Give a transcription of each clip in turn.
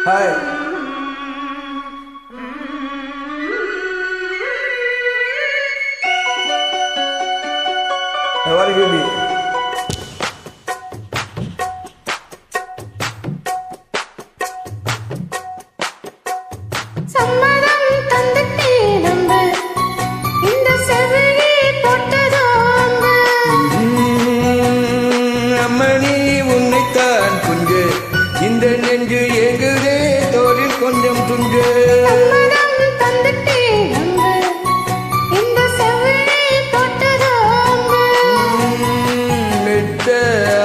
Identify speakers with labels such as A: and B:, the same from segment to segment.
A: Hi. How are you, baby? இந்த நெஞ்சு எங்குதே தோளில் கொஞ்சம் துஞ்சு மெத்த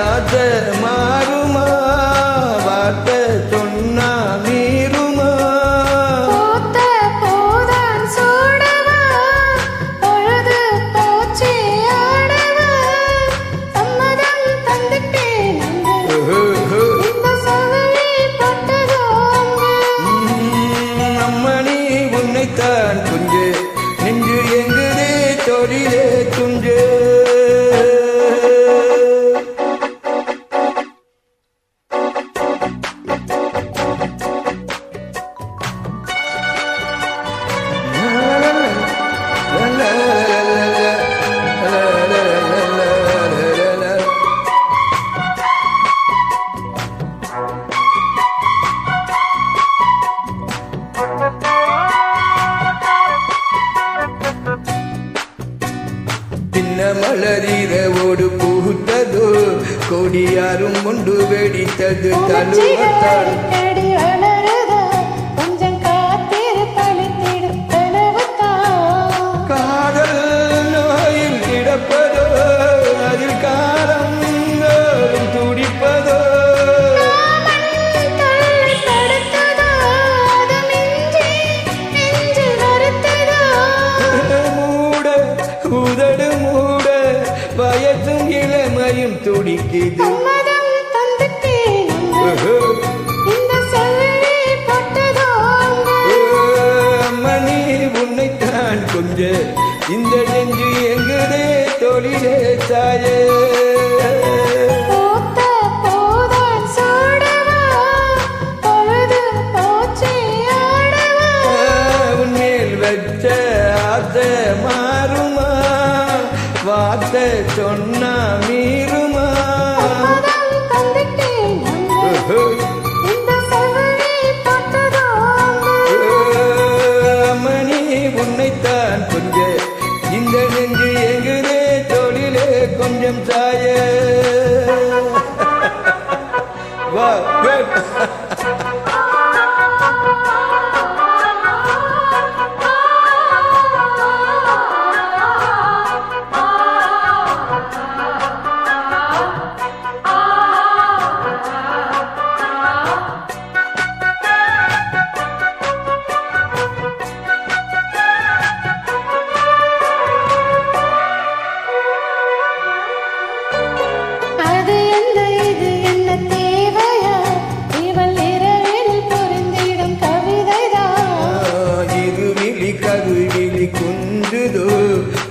A: ஆத்த மாறுமா வார்த்தை சொன்னா மீறுமா தான் குஞ்சு நெஞ்சு எங்குதே தொழிலே துஞ்சு மலரிரவோடு பூத்ததோ கொடியாரும் கொண்டு வெடித்தது தழுவத்தால் காதல் நோயில் கிடப்பதோ அதில் காரம் துடிப்பதோ மூட உதடு மூட வயசும் இளமையும் துடிக்குது மணி உன்னைத்தான் கொஞ்ச இந்த நெஞ்சு எங்குதே தொழிலே சாய உன்மேல் வச்ச ஆசை மாறுமா வார்த்தை சொன்னா மீறுமா மணி உன்னைத்தான் கொஞ்ச இந்த நெஞ்சு எங்குதே தொழிலே கொஞ்சம் சாய வா குன்றுதோ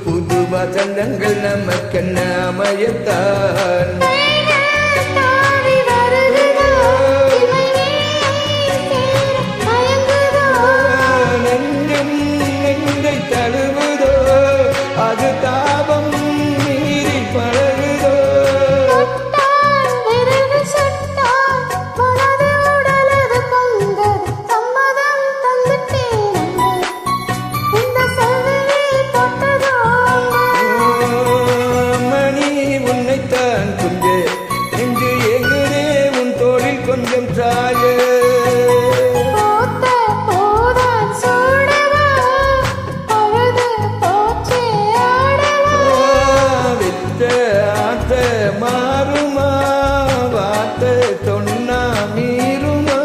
A: புது வசந்தங்கள் நமக்கென்ன அமையத்தான் நெஞ்சம் நெஞ்சை தழுவுதோ அது தாபம் மீறி பழகுதோ கொஞ்சம் சாய வித்த ஆத்த மாறுமா வார்த்தை சொன்னா மீறுமா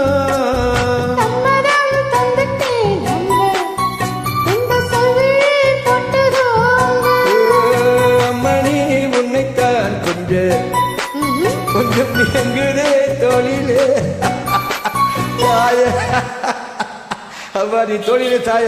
A: மணி உன்னைத்தான் கொஞ்சம் எங்குதே தொழிலே சாய அவ்வாறு தொழிலே சாய